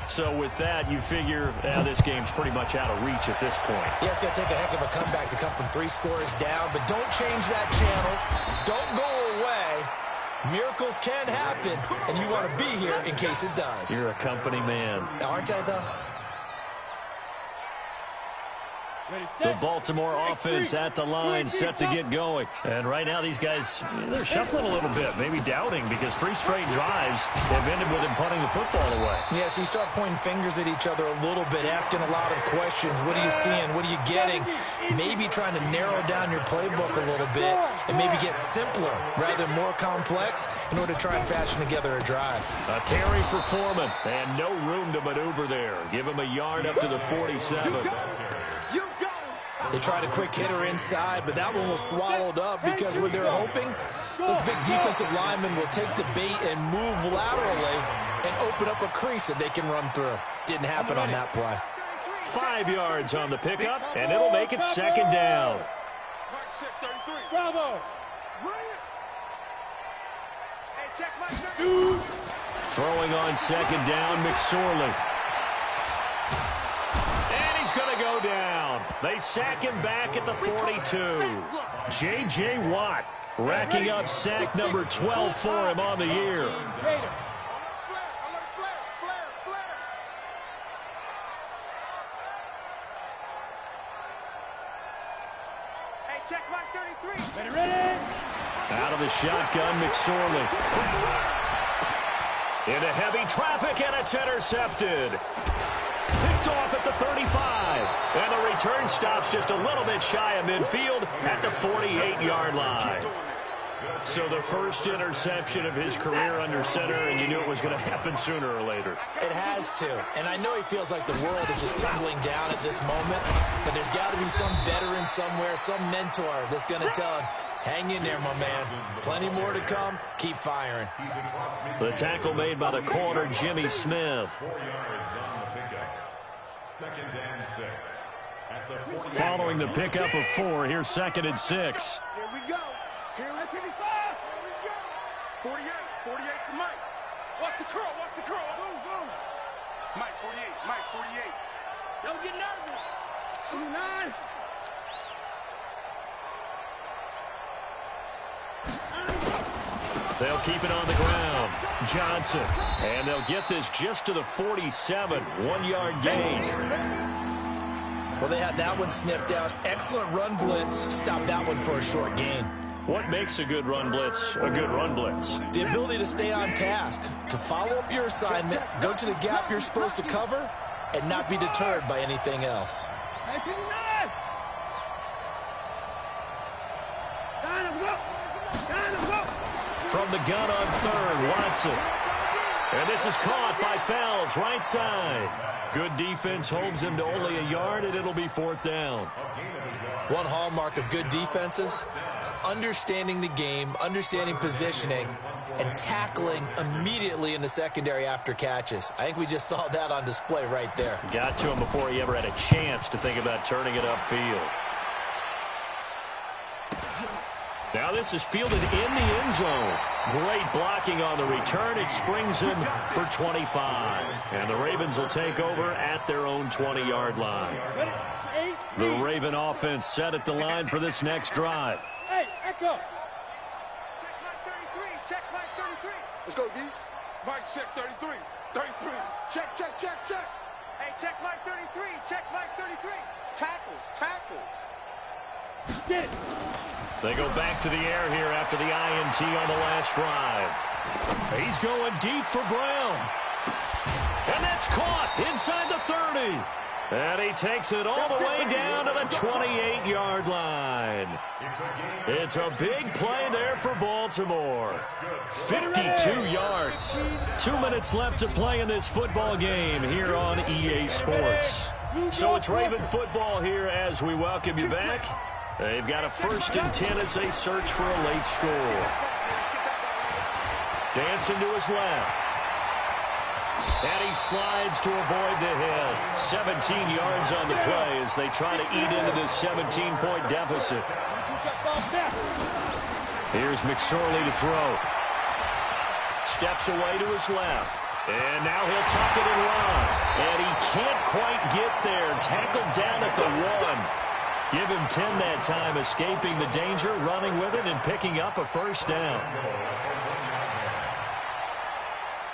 Speaker 2: So with that, you figure this game's pretty much out of reach at this point.
Speaker 1: Yeah, it's going to take a heck of a comeback to come from 3 scores down, but don't change that channel. Don't go away. Miracles can happen, and you want to be here in case it does.
Speaker 2: You're a company man.
Speaker 1: Aren't I, though?
Speaker 2: The Baltimore offense at the line, set to get going. And right now, these guys, they're shuffling a little bit, maybe doubting, because 3 straight drives have ended with them punting the football away.
Speaker 1: Yeah, so you start pointing fingers at each other a little bit, asking a lot of questions. What are you seeing? What are you getting? Maybe trying to narrow down your playbook a little bit and maybe get simpler rather than more complex in order to try and fashion together a drive.
Speaker 2: A carry for Foreman, and no room to maneuver there. Give him a yard up to the 47.
Speaker 1: They tried a quick hitter inside, but that one was swallowed up because what they're hoping, those big defensive linemen will take the bait and move laterally and open up a crease that they can run through. Didn't happen on that play.
Speaker 2: 5 yards on the pickup, and it'll make it second down.
Speaker 3: Bravo.
Speaker 2: Throwing on second down, McSorley. And he's going to go down. They sack him back at the 42. J.J. Watt racking up sack number 12 for him on the year.
Speaker 3: Check mark 33. Ready?
Speaker 2: Out of the shotgun, McSorley. Into heavy traffic, and it's intercepted. Picked off at the 35. And the return stops just a little bit shy of midfield at the 48-yard line. So the first interception of his career under center, and you knew it was going to happen sooner or later.
Speaker 1: It has to. And I know he feels like the world is just tumbling down at this moment, but there's got to be some veteran somewhere, some mentor that's going to tell him, hang in there, my man. Plenty more to come. Keep firing.
Speaker 2: The tackle made by the corner, Jimmy Smith.
Speaker 4: 4 yards on the pickup. Second and 6. At the 48.
Speaker 2: Following the pickup of 4, here's second and 6.
Speaker 3: Here we go. Here we go. 48. 48 for Mike. Watch the curl. Watch the curl. Move, move. Mike 48. Mike 48. Don't get nervous. 29.
Speaker 2: They'll keep it on the ground. Johnson. And they'll get this just to the 47. 1-yard gain.
Speaker 1: Well, they had that one sniffed out. Excellent run blitz. Stop that one for a short gain.
Speaker 2: What makes a good run blitz a good run blitz?
Speaker 1: The ability to stay on task, to follow up your assignment, go to the gap you're supposed to cover, and not be deterred by anything else.
Speaker 2: From the gun on third, Watson. And this is caught by Fells, right side. Good defense holds him to only a yard, and it'll be 4th down.
Speaker 1: One hallmark of good defenses is understanding the game, understanding positioning, and tackling immediately in the secondary after catches. I think we just saw that on display right there.
Speaker 2: Got to him before he ever had a chance to think about turning it upfield. Now this is fielded in the end zone. Great blocking on the return. It springs him for 25. And the Ravens will take over at their own 20-yard line. The Raven offense set at the line for this next drive.
Speaker 3: Hey, echo. Check Mike 33. Check Mike 33. Let's go, D. Mike, check 33. 33. Check, check, check, check. Hey, check Mike 33. Check Mike 33. Tackles, tackles. Get it.
Speaker 2: They go back to the air here after the INT on the last drive. He's going deep for Brown. And that's caught inside the 30. And he takes it all the way down to the 28-yard line. It's a big play there for Baltimore. 52 yards. 2 minutes left to play in this football game here on EA Sports. So it's Raven football here as we welcome you back. They've got a 1st and 10 as they search for a late score. Dancing to his left. And he slides to avoid the hit. 17 yards on the play as they try to eat into this 17-point deficit. Here's McSorley to throw. Steps away to his left. And now he'll tuck it and run. And he can't quite get there. Tackled down at the 1. Give him 10 that time, escaping the danger, running with it, and picking up a first down.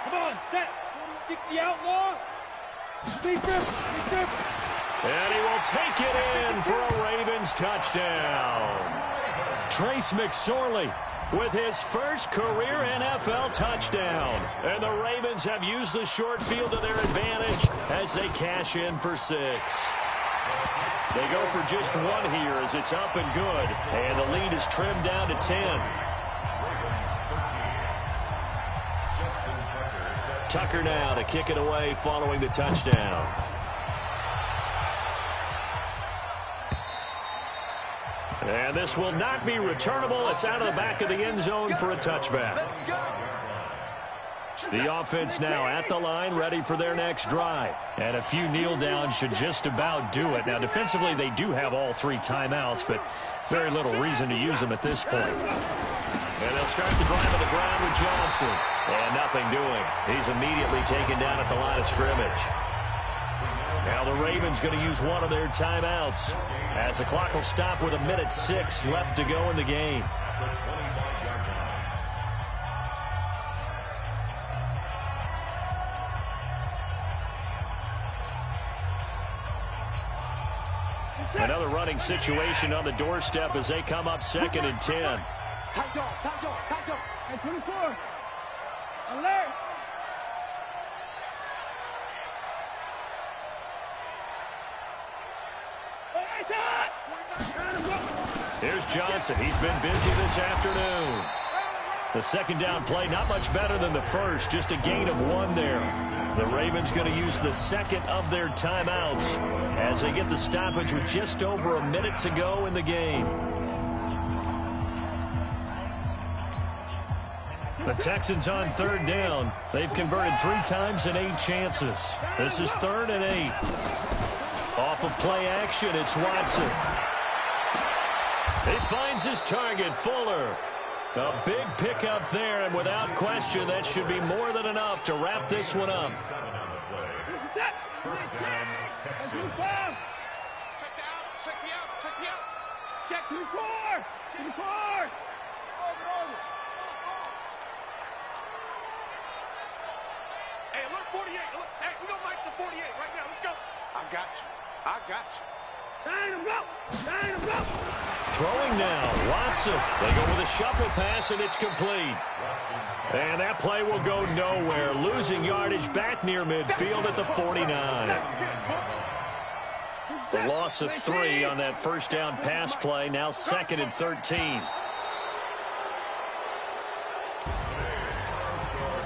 Speaker 3: Come on, set. 60 outlaw. Deep grip.
Speaker 2: And he will take it in for a Ravens touchdown. Trace McSorley with his first career NFL touchdown. And the Ravens have used the short field to their advantage as they cash in for 6. They go for just 1 here as it's up and good. And the lead is trimmed down to 10. Tucker now to kick it away following the touchdown. And this will not be returnable. It's out of the back of the end zone for a touchback. The offense now at the line, ready for their next drive. And a few kneel downs should just about do it. Now, defensively, they do have all 3 timeouts, but very little reason to use them at this point. And they'll start the drive on the ground with Johnson. And nothing doing. He's immediately taken down at the line of scrimmage. Now the Ravens going to use one of their timeouts as the clock will stop with 1:06 left to go in the game. Another running situation on the doorstep as they come up 2nd and 10.
Speaker 3: Tight dog. Hey, 24. Alert.
Speaker 2: Here's Johnson. He's been busy this afternoon. The second down play, not much better than the first, just a gain of 1 there. The Ravens going to use the second of their timeouts as they get the stoppage with just over 1 minute to go in the game. The Texans on 3rd down. They've converted 3 times in 8 chances. This is 3rd and 8. Off of play action, it's Watson. He finds his target, Fuller. A big pickup there, and without question, that should be more than enough to wrap this one up.
Speaker 3: Check to the core. Hey, alert 48. Hey, we gonna make the 48 right now. Let's go. I got you. 9 go.
Speaker 2: Throwing now, Watson. They go with a shuffle pass, and it's complete. And that play will go nowhere. Losing yardage back near midfield at the 49. The loss of 3 on that first down pass play. Now 2nd and 13.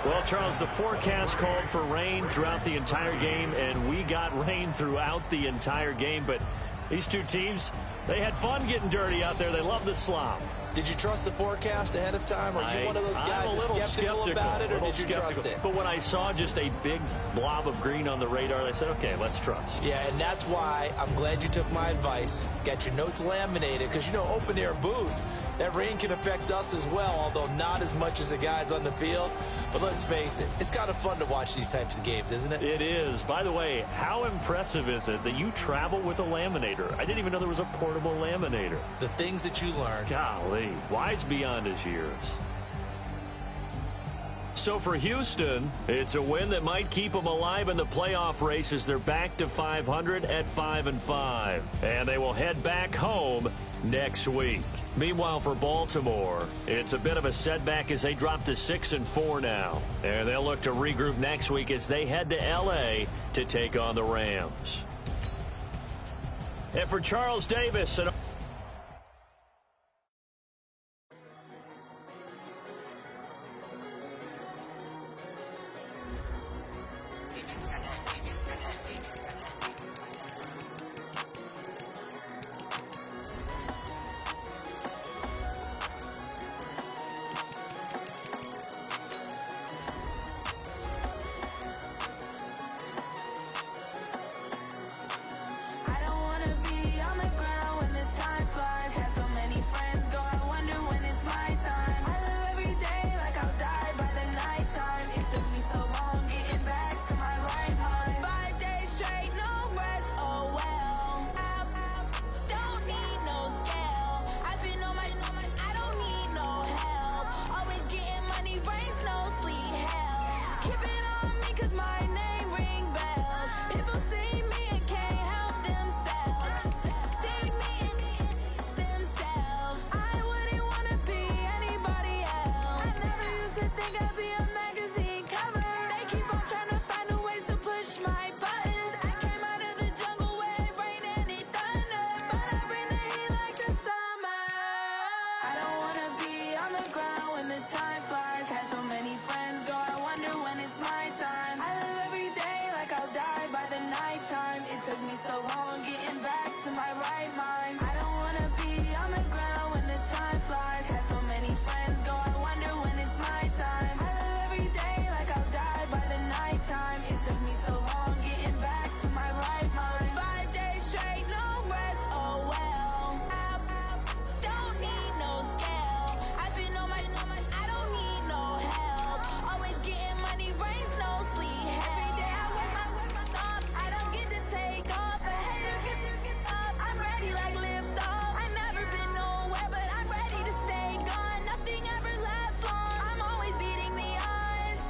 Speaker 2: Well, Charles, the forecast called for rain throughout the entire game, and we got rain throughout the entire game. But these 2 teams, they had fun getting dirty out there. They love the slop.
Speaker 1: Did you trust the forecast ahead of time? Are you one of those guys that's skeptical about it, or did you trust it?
Speaker 2: But when I saw just a big blob of green on the radar, I said, okay, let's trust.
Speaker 1: Yeah, and that's why I'm glad you took my advice. Get your notes laminated, because, you know, open-air booth, that rain can affect us as well, although not as much as the guys on the field. But let's face it, it's kind of fun to watch these types of games, isn't it?
Speaker 2: It is. By the way, how impressive is it that you travel with a laminator? I didn't even know there was a portable laminator.
Speaker 1: The things that you learn.
Speaker 2: Golly, wise beyond his years. So for Houston, it's a win that might keep them alive in the playoff race as they're back to 500 at 5-5. And they will head back home next week. Meanwhile, for Baltimore, it's a bit of a setback as they drop to 6-4 now. And they'll look to regroup next week as they head to L.A. to take on the Rams. And for Charles Davis and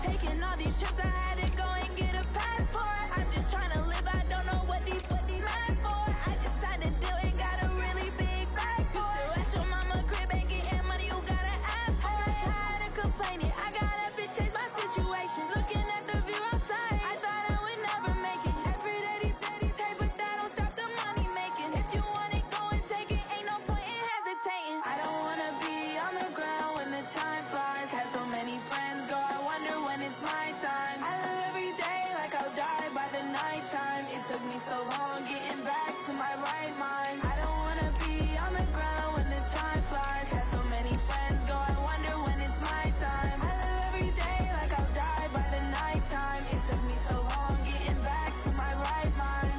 Speaker 5: Taking all these trips, I had to go and get a passport. I'm just trying to live, I don't know what these mad for. I just signed a deal and got a really big bag for it. Still at your mama crib, ain't getting money, you gotta ask for it. Tired of complaining, I got up and changed my situation. Looking at the view outside, I thought I would never make it. Every day these take, but that don't stop the money making. If you want it, go and take it, ain't no point in hesitating. I don't wanna be on the ground when the time flies. Had so many friends go, I wonder when it's my time. I live every day like I'll die by the nighttime. It took me so long getting back to my right mind. I don't wanna be on the ground when the time flies. Had so many friends go, I wonder when it's my time. I live every day like I'll die by the nighttime. It took me so long getting back to my right mind.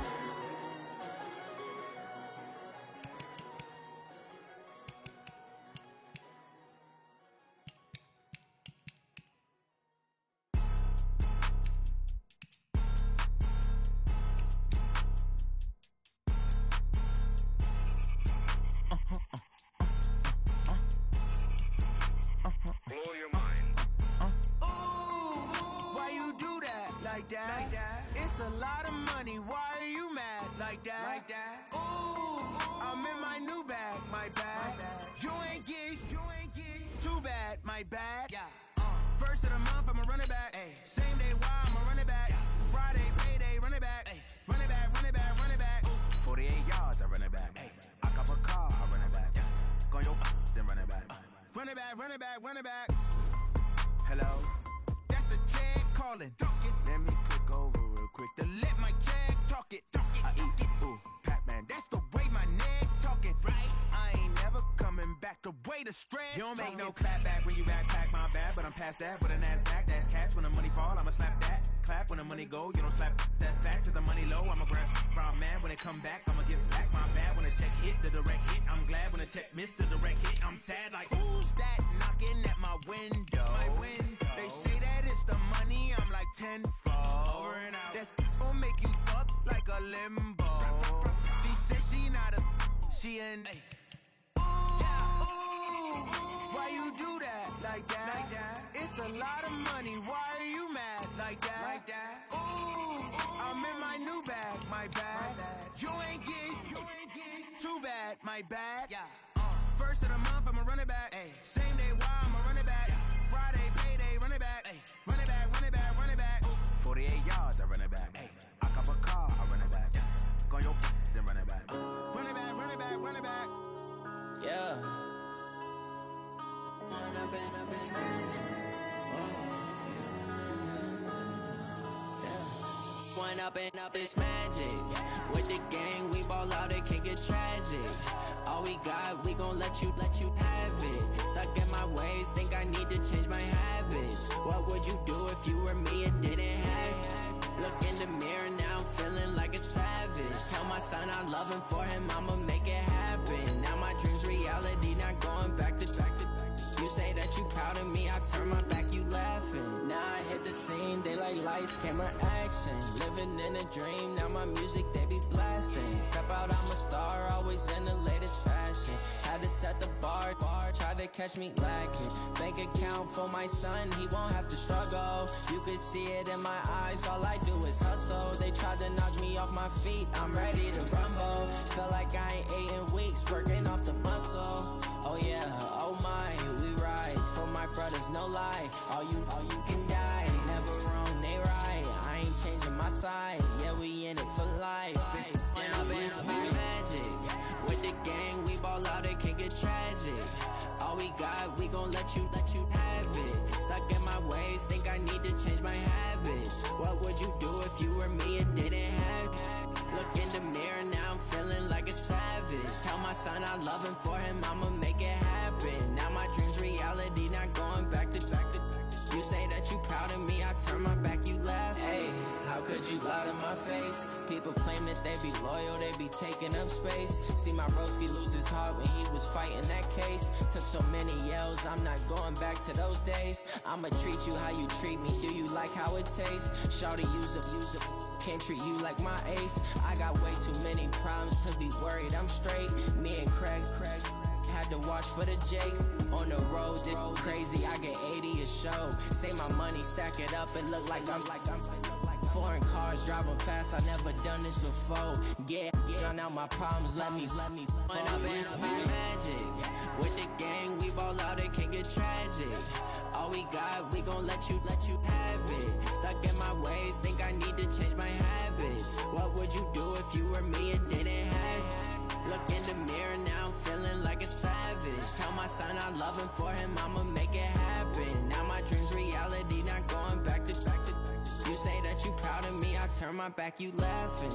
Speaker 3: Blow your mind.
Speaker 6: Why you do that like that? It's a lot of money. Why are you mad like that? Ooh, I'm in my new bag, my bag. You ain't geeks, too bad, my bad. First of the month, I'ma run it back. Same day, why I'ma run it back. Friday, payday, run it back. Run it back, run it back, run it back. 48 yards, I run it back. I cop a car, I run it back. Go your then run it back. Run it back, run it back, run it back. Hello, that's the check calling. Let me click over real quick to let my check talk it. I eat it, ooh, Pac-Man. That's the way my neck talking. Right, I ain't never coming back. The way the stress. You don't make no clap back when you backpack, my bad. But I'm past that. With a NASDAQ, that's cash. When the money fall, I'ma slap that. Clap when the money go, you don't slap. That's facts. If the money low, I'ma grab. Brown man, when it come back, I'ma give back. My bad when the check hit the direct hit. I'm glad when the check missed the direct hit. I'm sad like who's that knocking at my window? They say that it's the money. I'm like tenfold. Over and out. That's gon' make you fuck like a limbo. She said she not a. She an. Why you do that like that? It's a lot of money. Why are you mad like that? Ooh, I'm in my new bag, my bag. You ain't geek, too bad, my bad. First of the month, I'ma run it back. Same day, why I'ma run it back. Friday, payday, run it back. Run it back, run it back, run it back. 48 yards, I run it back. I cop a car, I run it back. Go your then run it back. Run it back, run it back, run it back.
Speaker 5: Yeah. Went up this magic. Went up this magic. With the gang, we ball out, it can get tragic. All we got, we gon' let you have it. Stuck in my ways, think I need to change my habits. What would you do if you were me and didn't have it? Look in the mirror, now I'm feeling like a savage. Tell my son I love him, for him I'ma make it happen. Now my dream's reality, not going back to. You say that you proud of me, I turn my back, you laughing. Now I hit the scene, they like lights, camera, action. Living in a dream, now my music, they be blasting. Step out, I'm a star, always in the latest fashion. Had to set the bar, tried to catch me lacking. Bank account for my son, he won't have to struggle. You could see it in my eyes, all I do is hustle. They tried to knock me off my feet, I'm ready to rumble. Feel like I ain't ate in weeks, working off the muscle. Oh yeah, oh my, we ride for my brothers, no lie. All you can die, never wrong, they right. I ain't changing my side, yeah, we in it for life. And I've been magic. With the gang, we ball out, it can get tragic. All we got, we gon' let you have it. Stuck in my ways, think I need to change my habits. What would you do if you were me and didn't have it? Look in the mirror, now I'm feeling like a savage. Tell my son I love him, for him I'ma make it happen. Now my dream's reality, not going back to. You say that you proud of me, I turn my back, you laugh. Hey, how could you lie to my face? People claim that they be loyal, they be taking up space. See my broski lose his heart when he was fighting that case. Took so many yells, I'm not going back to those days. I'ma treat you how you treat me, do you like how it tastes? Shawty, use up, can't treat you like my ace. I got way too many problems to be worried, I'm straight. Me and Craig had had to watch for the Jakes. On the road, this crazy, I get 80 a show. Say my money, stack it up, it look like I'm foreign cars driving fast, I never done this before. Drown out my problems, let me Run up and up is magic. With the gang, we ball out, it can get tragic. All we got, we gon' let you have it. Stuck in my ways, think I need to change my habits. What would you do if you were me and didn't have it? Look in the mirror, now I'm feeling like a savage. Tell my son I love him, for him I'ma make it happen. Now my dream's reality, not going back to You say that you proud of me, I turn my back, you laughing.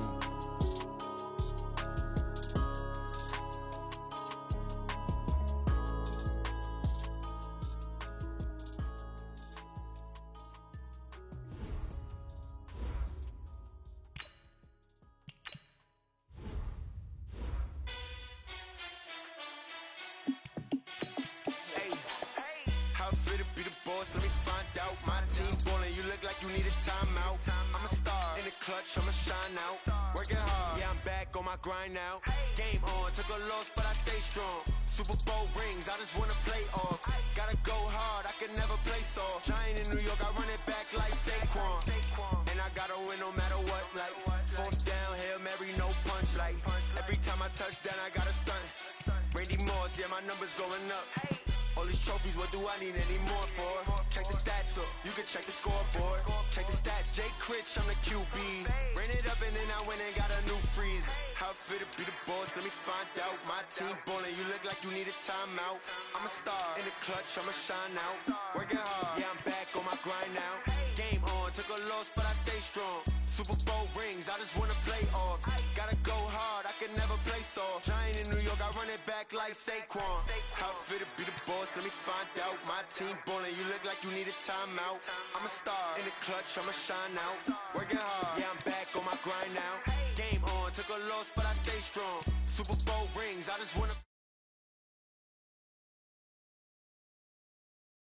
Speaker 6: How fit to be the boss? Let me find out. My team ballin', you look like you need a timeout. I'm a star in the clutch, I'ma shine out. Working hard, yeah, I'm back on my grind now. Game on, took a loss, but I stay strong. Super Bowl rings, I just wanna play off. Gotta go hard, I can never play soft. Giant in New York, I run it back like Saquon. And I gotta win no matter what, like fourth down, Hail Mary, no punch. Like every time I touch down, I gotta stunt. Randy Moss, yeah, my numbers going up. All these trophies, what do I need any more for? Check the stats up, you can check the scoreboard. Check the stats, Jay Critch, I'm the QB. Ran it up and then I went and got a new freeze. How fit to be the boss, let me find out. My team ballin', you look like you need a timeout. I'm a star in the clutch, I'ma shine out. Working hard, yeah, I'm back on my grind now. Game on, took a loss, but I stay strong. Super Bowl rings, I just wanna play off. Gotta go hard, I can never play soft. Giant in New York, I run it back like Saquon. How fit to be the boss, let me find out. My team ballin', you look like you need a timeout. I'm a star in the clutch, I'ma shine out. Working hard, yeah, I'm back on my grind now. Game on, took a loss, but I stay strong. Super Bowl rings, I just wanna